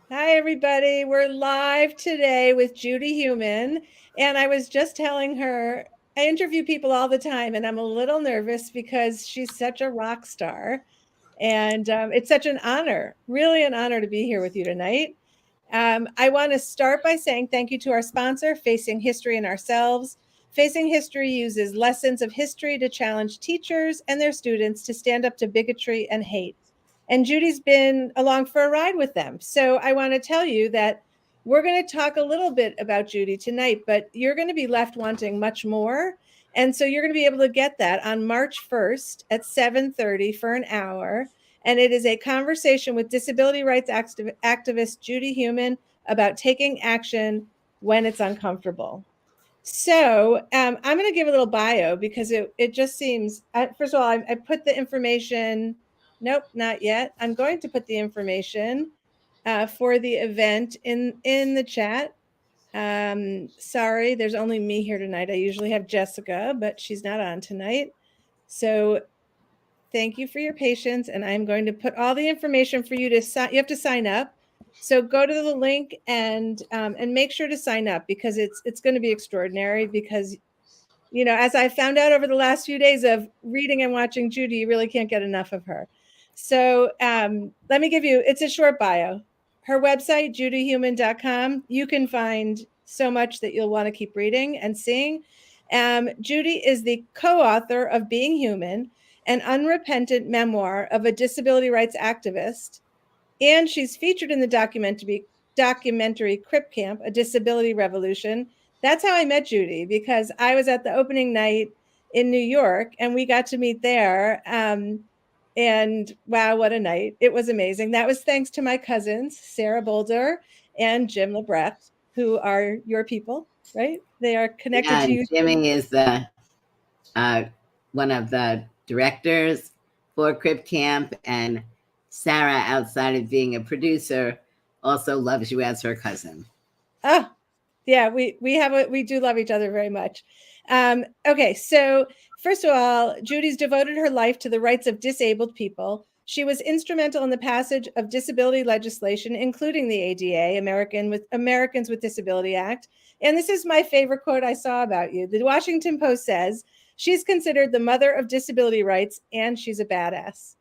Hi, everybody. We're live today with Judy Heumann. And I was just telling her, I interview people all the time, and I'm a little nervous because she's such a rock star. And it's such an honor, really an honor to be here with you tonight. I want to start by saying thank you to our sponsor, Facing History and Ourselves. Facing History uses lessons of history to challenge teachers and their students to stand up to bigotry and hate. And Judy's been along for a ride with them. So I want to tell you that we're going to talk a little bit about Judy tonight, but you're going to be left wanting much more. And so you're going to be able to get that on March 1st at 7:30 for an hour. And it is a conversation with disability rights activist Judy Heumann about taking action when it's uncomfortable. So I'm going to give a little bio because it just seems, first of all, I put the information, nope, not yet. I'm going to put the information for the event in the chat. Sorry, there's only me here tonight. I usually have Jessica, but she's not on tonight. So thank you for your patience. And I'm going to put all the information for you to sign. You have to sign up. So go to the link and make sure to sign up because it's going to be extraordinary because, you know, as I found out over the last few days of reading and watching Judy, you really can't get enough of her. So let me give you, it's a short bio. Her website, judyheumann.com, you can find so much that you'll want to keep reading and seeing. Judy is the co-author of Being Heumann, an unrepentant memoir of a disability rights activist. And she's featured in the documentary Crip Camp, A Disability Revolution. That's how I met Judy, because I was at the opening night in New York and we got to meet there. And wow, what a night. It was amazing. That was thanks to my cousins, Sarah Boulder and Jim Lebrecht, who are your people, right? They are connected to you. Jimmy is one of the directors for Crip Camp, and Sarah, outside of being a producer, also loves you as her cousin. Oh, yeah, we do love each other very much. Okay, so first of all, Judy's devoted her life to the rights of disabled people. She was instrumental in the passage of disability legislation, including the ADA, Americans with Disability Act. And this is my favorite quote I saw about you. The Washington Post says, she's considered the mother of disability rights and she's a badass.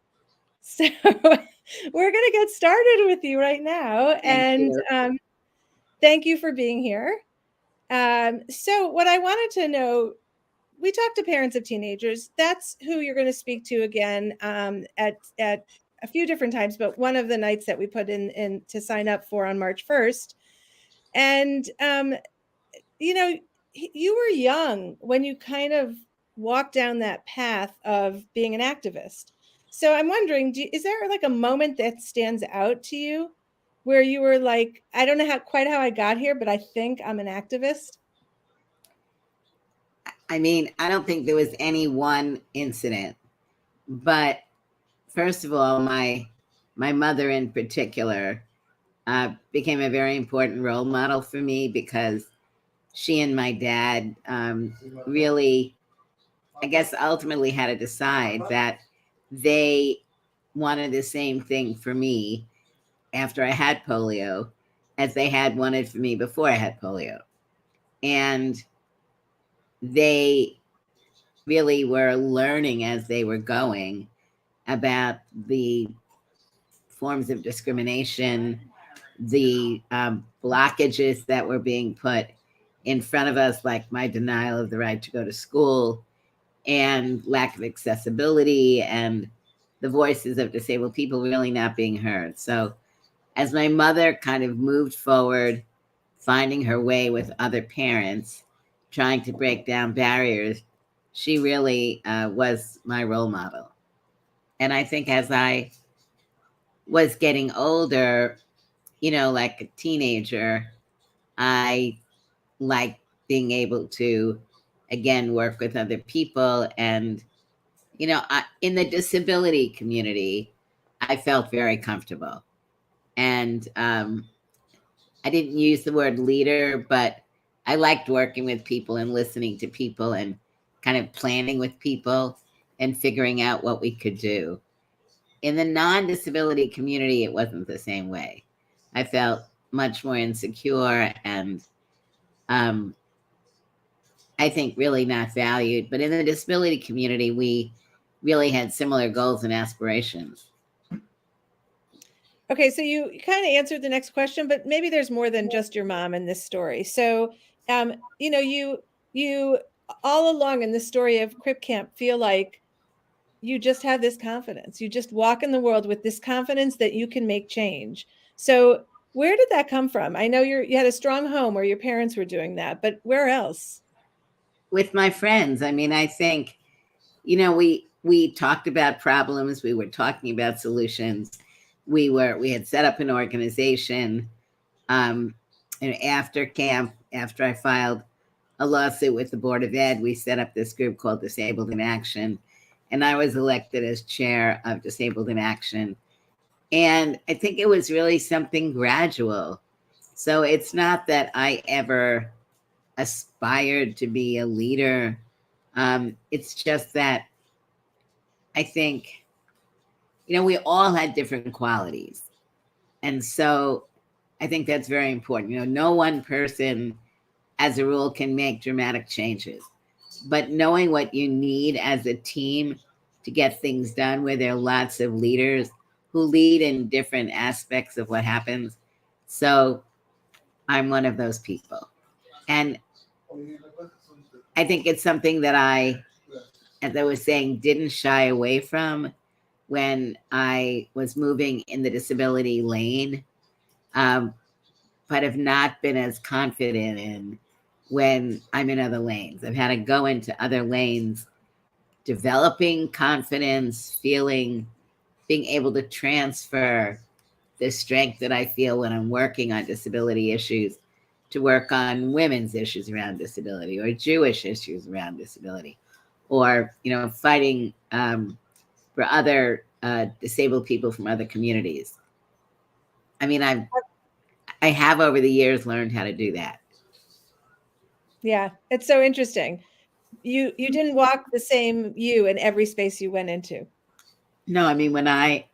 So we're going to get started with you right now. Thank you for being here. So what I wanted to know, we talked to parents of teenagers. That's who you're going to speak to again at a few different times, but one of the nights that we put in to sign up for on March 1st. And, you know, you were young when you kind of walked down that path of being an activist. So I'm wondering, is there like a moment that stands out to you where you were like, I don't know quite how I got here, but I think I'm an activist? I mean, I don't think there was any one incident, but first of all, my mother in particular became a very important role model for me because she and my dad really, I guess, ultimately had to decide that they wanted the same thing for me after I had polio as they had wanted for me before I had polio. And they really were learning as they were going about the forms of discrimination, the blockages that were being put in front of us, like my denial of the right to go to school and lack of accessibility and the voices of disabled people really not being heard. So as my mother kind of moved forward, finding her way with other parents, trying to break down barriers, she really was my role model. And I think as I was getting older, you know, like a teenager, I liked being able to, again, work with other people. And, you know, in the disability community, I felt very comfortable. And I didn't use the word leader, but I liked working with people and listening to people and kind of planning with people and figuring out what we could do. In the non-disability community, it wasn't the same way. I felt much more insecure and I think really not valued. But in the disability community, we really had similar goals and aspirations. Okay, so you kind of answered the next question, but maybe there's more than just your mom in this story. So, you all along in the story of Crip Camp feel like you just have this confidence. You just walk in the world with this confidence that you can make change. So, where did that come from? I know you had a strong home where your parents were doing that, but where else? With my friends, I mean, I think, we talked about problems, we were talking about solutions. We had set up an organization. Um, and after camp, after I filed a lawsuit with the Board of Ed, we set up this group called Disabled in Action. And I was elected as chair of Disabled in Action. And I think it was really something gradual. So it's not that I ever aspired to be a leader. It's just that I think, we all had different qualities. And so I think that's very important. No one person, as a rule, can make dramatic changes. But knowing what you need as a team to get things done, where there are lots of leaders who lead in different aspects of what happens. So I'm one of those people. And I think it's something that I, as I was saying, didn't shy away from when I was moving in the disability lane, but have not been as confident in when I'm in other lanes. I've had to go into other lanes, developing confidence, being able to transfer the strength that I feel when I'm working on disability issues to work on women's issues around disability or Jewish issues around disability, or fighting for other disabled people from other communities. I mean, I have over the years learned how to do that. Yeah, it's so interesting. You didn't walk the same you in every space you went into. No, I mean,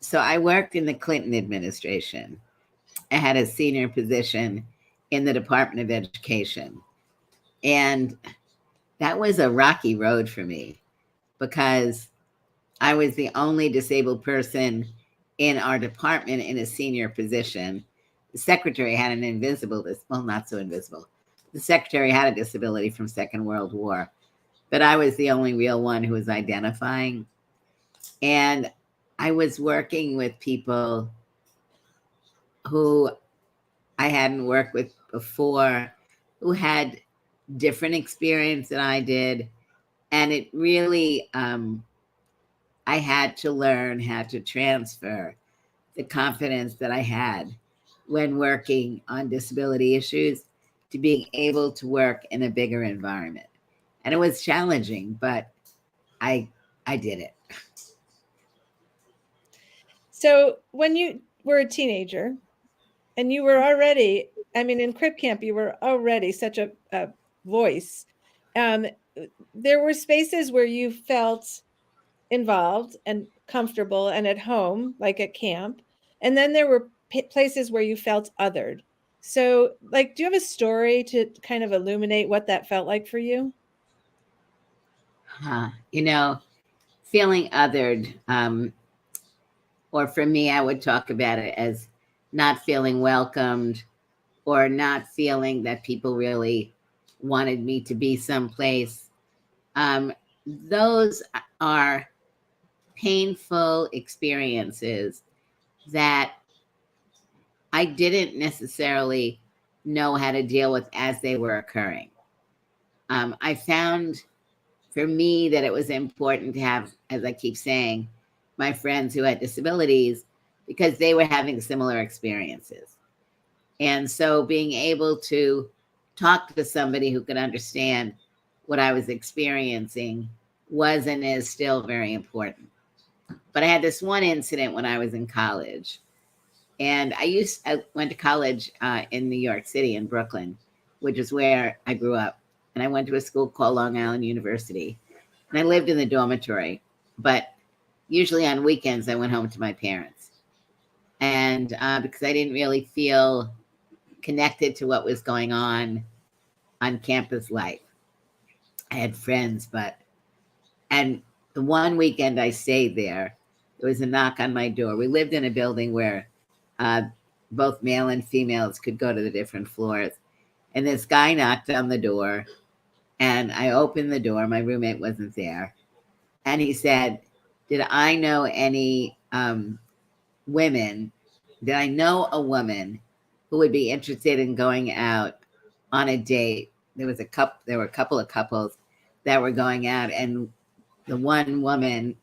so I worked in the Clinton administration. I had a senior position in the Department of Education. And that was a rocky road for me because I was the only disabled person in our department in a senior position. The secretary had an well, not so invisible. The secretary had a disability from Second World War, but I was the only real one who was identifying. And I was working with people who I hadn't worked with before, who had different experience than I did. And it really, I had to learn how to transfer the confidence that I had when working on disability issues to being able to work in a bigger environment. And it was challenging, but I did it. So when you were a teenager and you were already, I mean, in Crip Camp, you were already such a voice. Um, there were spaces where you felt involved and comfortable and at home, like at camp. And then there were places where you felt othered. So, like, do you have a story to kind of illuminate what that felt like for you? You know, feeling othered, or for me, I would talk about it as not feeling welcomed or not feeling that people really wanted me to be someplace. Those are painful experiences that I didn't necessarily know how to deal with as they were occurring. I found for me that it was important to have, as I keep saying, my friends who had disabilities because they were having similar experiences. And so being able to talk to somebody who could understand what I was experiencing was and is still very important. But I had this one incident when I was in college. And I went to college in New York City, in Brooklyn, which is where I grew up. And I went to a school called Long Island University. And I lived in the dormitory. But usually on weekends, I went home to my parents. And because I didn't really feel connected to what was going on campus life. I had friends, and the one weekend I stayed there, there was a knock on my door. We lived in a building where uh, both male and females could go to the different floors. And this guy knocked on the door, and I opened the door. My roommate wasn't there. And he said, did I know any women? Did I know a woman who would be interested in going out on a date? There were a couple of couples that were going out, and the one woman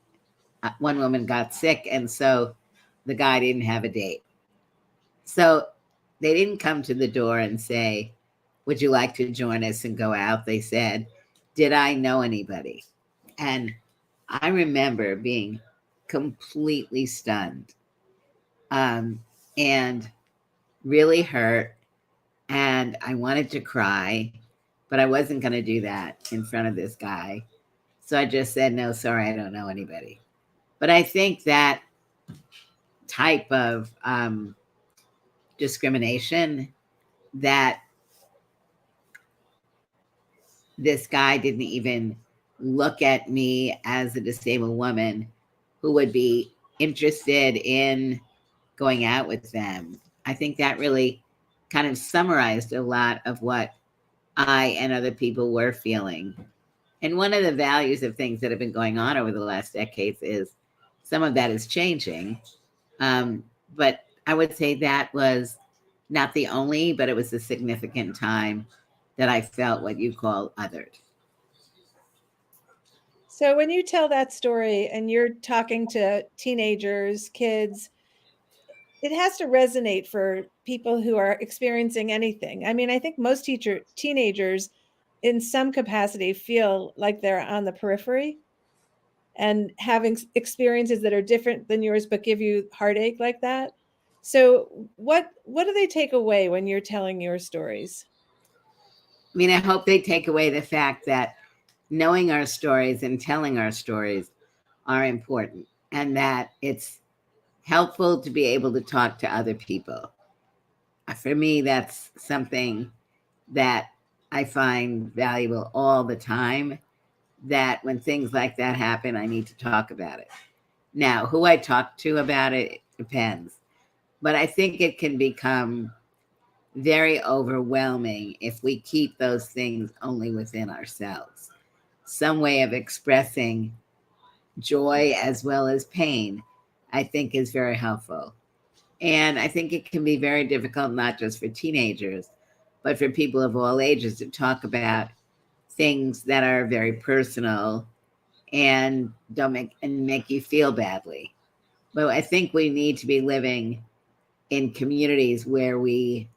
got sick, and so the guy didn't have a date. So they didn't come to the door and say, would you like to join us and go out? They said, did I know anybody? And I remember being completely stunned, and really hurt. And I wanted to cry, but I wasn't going to do that in front of this guy. So I just said, no, sorry, I don't know anybody. But I think that type of discrimination, that this guy didn't even look at me as a disabled woman who would be interested in going out with them. I think that really kind of summarized a lot of what I and other people were feeling. And one of the values of things that have been going on over the last decades is some of that is changing. But I would say that was not the only, but it was a significant time that I felt what you call othered. So when you tell that story and you're talking to teenagers, kids, it has to resonate for people who are experiencing anything. I mean, I think most teenagers in some capacity feel like they're on the periphery and having experiences that are different than yours but give you heartache like that. So what do they take away when you're telling your stories? I mean, I hope they take away the fact that knowing our stories and telling our stories are important, and that it's helpful to be able to talk to other people. For me, that's something that I find valuable all the time, that when things like that happen, I need to talk about it. Now, who I talk to about it depends, but I think it can become very overwhelming if we keep those things only within ourselves. Some way of expressing joy as well as pain, I think, is very helpful. And I think it can be very difficult, not just for teenagers, but for people of all ages, to talk about things that are very personal and don't make you feel badly. But I think we need to be living in communities where we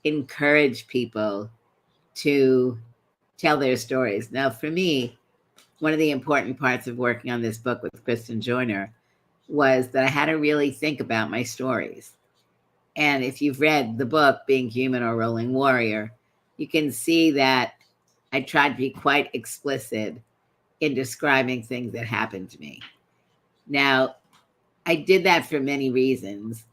encourage people to tell their stories. Now, for me, one of the important parts of working on this book with Kristen Joyner was that I had to really think about my stories. And if you've read the book, Being Human or Rolling Warrior, you can see that I tried to be quite explicit in describing things that happened to me. Now, I did that for many reasons,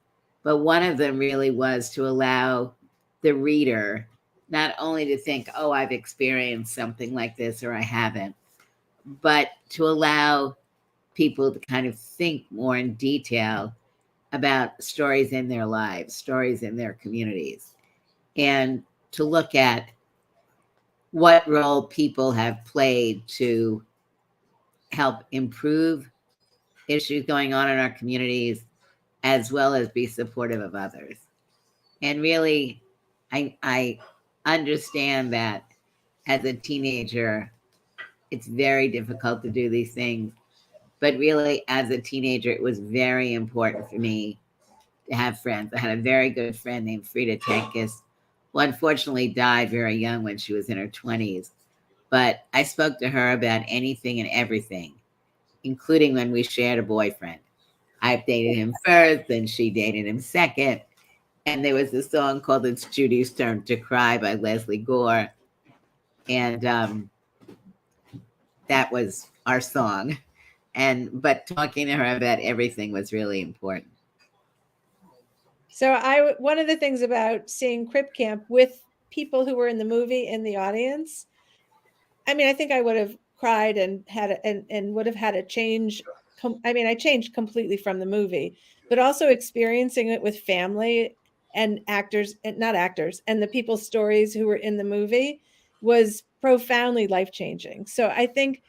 but one of them really was to allow the reader not only to think, oh, I've experienced something like this or I haven't, but to allow people to kind of think more in detail about stories in their lives, stories in their communities, and to look at what role people have played to help improve issues going on in our communities, as well as be supportive of others. And really, I understand that as a teenager, it's very difficult to do these things. But really, as a teenager, it was very important for me to have friends. I had a very good friend named Frida Tankis, who unfortunately died very young when she was in her 20s. But I spoke to her about anything and everything, including when we shared a boyfriend. I dated him first, then she dated him second. And there was a song called It's Judy's Turn to Cry by Leslie Gore. And that was our song. But talking to her about everything was really important. So one of the things about seeing Crip Camp with people who were in the movie in the audience, I mean, I think I would have cried and and would have had a change. I mean, I changed completely from the movie, but also experiencing it with family and actors, and not actors, and the people's stories who were in the movie was profoundly life changing. So I think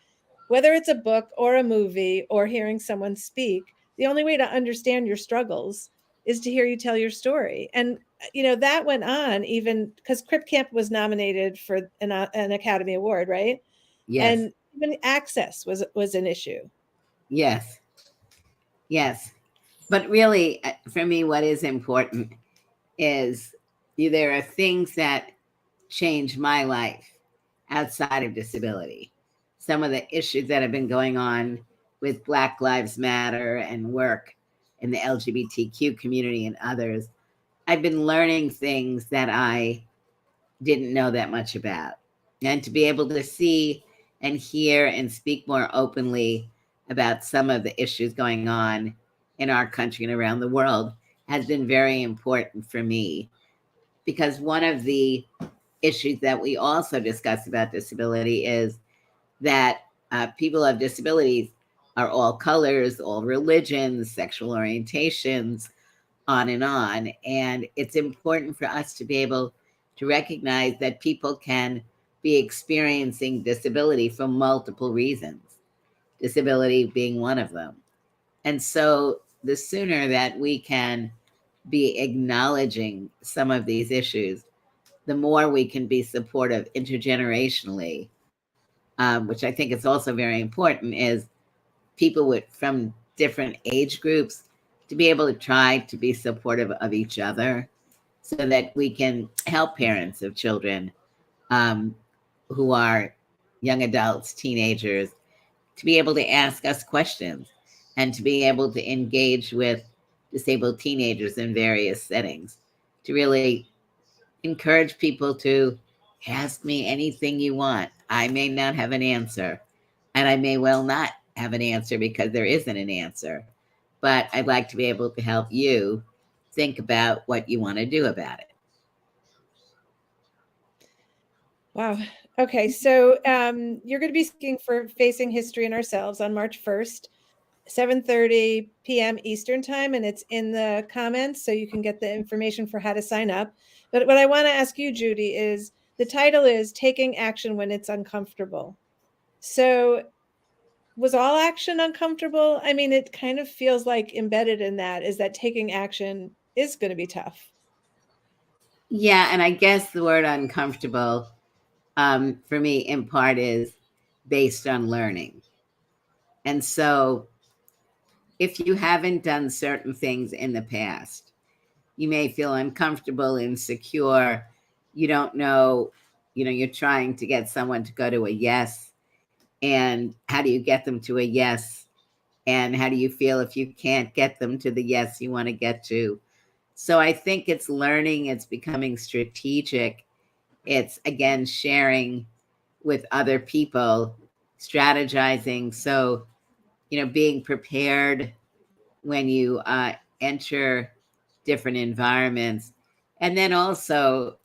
whether it's a book or a movie or hearing someone speak, the only way to understand your struggles is to hear you tell your story. And that went on even because Crip Camp was nominated for an Academy Award, right? Yes, And even access was an issue. yes, yes. But really, for me, what is important is there are things that change my life outside of disability. Some of the issues that have been going on with Black Lives Matter and work in the LGBTQ community and others, I've been learning things that I didn't know that much about. And to be able to see and hear and speak more openly about some of the issues going on in our country and around the world has been very important for me. Because one of the issues that we also discuss about disability is that people of disabilities are all colors, all religions, sexual orientations, on and on. And it's important for us to be able to recognize that people can be experiencing disability for multiple reasons, disability being one of them. And so the sooner that we can be acknowledging some of these issues, the more we can be supportive intergenerationally, which I think is also very important, is people from different age groups to be able to try to be supportive of each other so that we can help parents of children um, who are young adults, teenagers, to be able to ask us questions and to be able to engage with disabled teenagers in various settings, to really encourage people to ask me anything you want. I may not have an answer, and I may well not have an answer because there isn't an answer, but I'd like to be able to help you think about what you want to do about it. Wow. Okay, so you're going to be speaking for Facing History and Ourselves on March 1st, 7:30 p.m. Eastern time, and it's in the comments, so you can get the information for how to sign up. But what I want to ask you, Judy, is the title is Taking Action When It's Uncomfortable. So was all action uncomfortable? I mean, it kind of feels like embedded in that is that taking action is going to be tough. Yeah, and I guess the word uncomfortable for me, in part, is based on learning. And so, if you haven't done certain things in the past, you may feel uncomfortable, insecure. You don't know, you're trying to get someone to go to a yes. And how do you get them to a yes? And how do you feel if you can't get them to the yes you want to get to? So I think it's learning, it's becoming strategic. It's again sharing with other people, strategizing. So, being prepared when you enter different environments. And then also,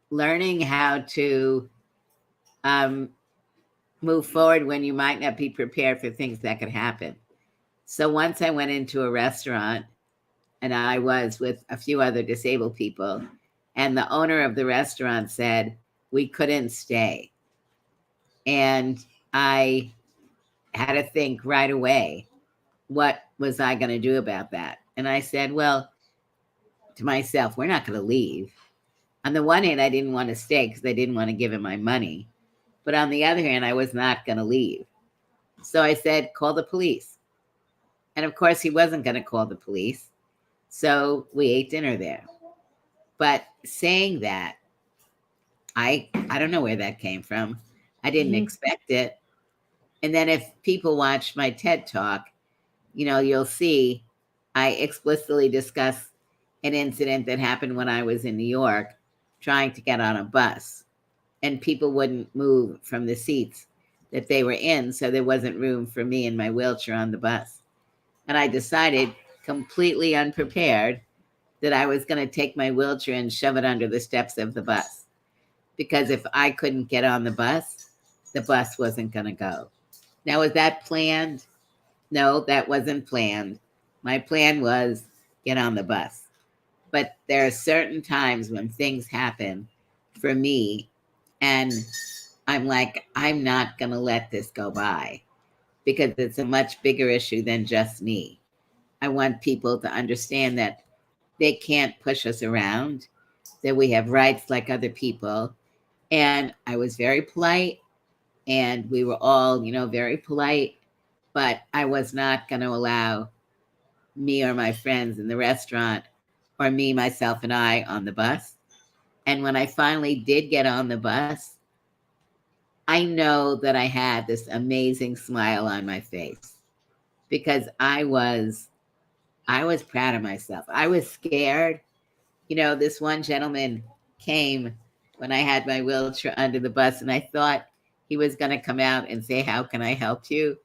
learning how to um, move forward when you might not be prepared for things that could happen. So once I went into a restaurant and I was with a few other disabled people, and the owner of the restaurant said we couldn't stay. And I had to think right away, what was I going to do about that? And I said, well, to myself, we're not going to leave. On the one hand, I didn't want to stay because I didn't want to give him my money. But on the other hand, I was not going to leave. So I said, call the police. And of course, he wasn't going to call the police. So we ate dinner there. But saying that, I don't know where that came from. I didn't Mhm. expect it. And then if people watch my TED talk, you'll see I explicitly discuss an incident that happened when I was in New York trying to get on a bus, and people wouldn't move from the seats that they were in, so there wasn't room for me in my wheelchair on the bus. And I decided, completely unprepared, that I was going to take my wheelchair and shove it under the steps of the bus. Because if I couldn't get on the bus wasn't going to go. Now, was that planned? No, that wasn't planned. My plan was get on the bus. But there are certain times when things happen for me, and I'm like, I'm not going to let this go by because it's a much bigger issue than just me. I want people to understand that they can't push us around, that we have rights like other people. And I was very polite, and we were all, very polite, but I was not going to allow me or my friends in the restaurant or me, myself, and I on the bus. And when I finally did get on the bus, I know that I had this amazing smile on my face because I was proud of myself. I was scared. This one gentleman came when I had my wheelchair under the bus, and I thought he was going to come out and say, "How can I help you?"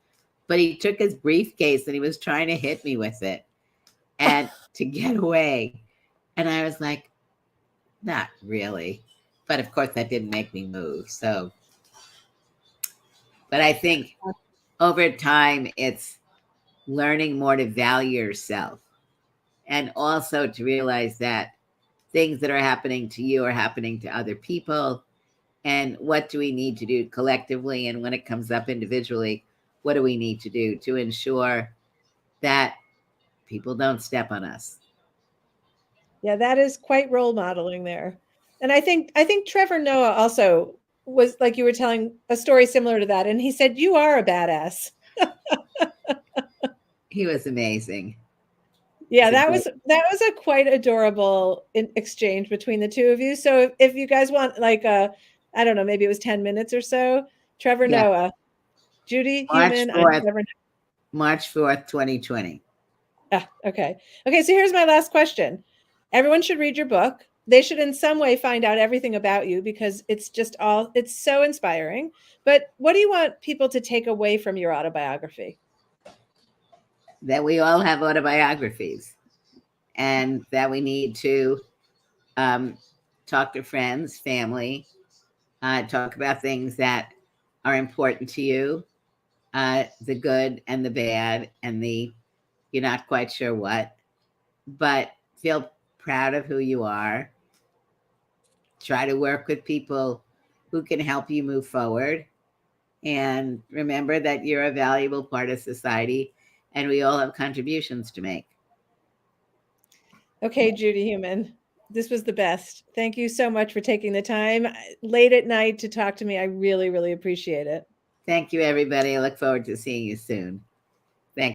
But he took his briefcase and he was trying to hit me with it and to get away. And I was like, not really. But of course, that didn't make me move. So, but I think over time, it's learning more to value yourself and also to realize that things that are happening to you are happening to other people. And what do we need to do collectively? And when it comes up individually, what do we need to do to ensure that people don't step on us? Yeah, that is quite role modeling there. And I think Trevor Noah also was, like you were telling a story similar to that, and he said, "You are a badass." He was amazing. Yeah, He's a that great, was a quite adorable exchange between the two of you. So if you guys want, like, I don't know, maybe it was 10 minutes or so. Trevor yeah. Noah, Judy March Heumann. I'm 4th, Trevor. March 4th, 2020. Ah, okay. Okay, so here's my last question. Everyone should read your book. They should in some way find out everything about you because it's so inspiring. But what do you want people to take away from your autobiography? That we all have autobiographies and that we need to um, talk to friends, family, talk about things that are important to you, the good and the bad, and the you're not quite sure what, but feel proud of who you are. Try to work with people who can help you move forward. And remember that you're a valuable part of society and we all have contributions to make. Okay, Judy Heumann, this was the best. Thank you so much for taking the time late at night to talk to me. I really, really appreciate it. Thank you, everybody. I look forward to seeing you soon.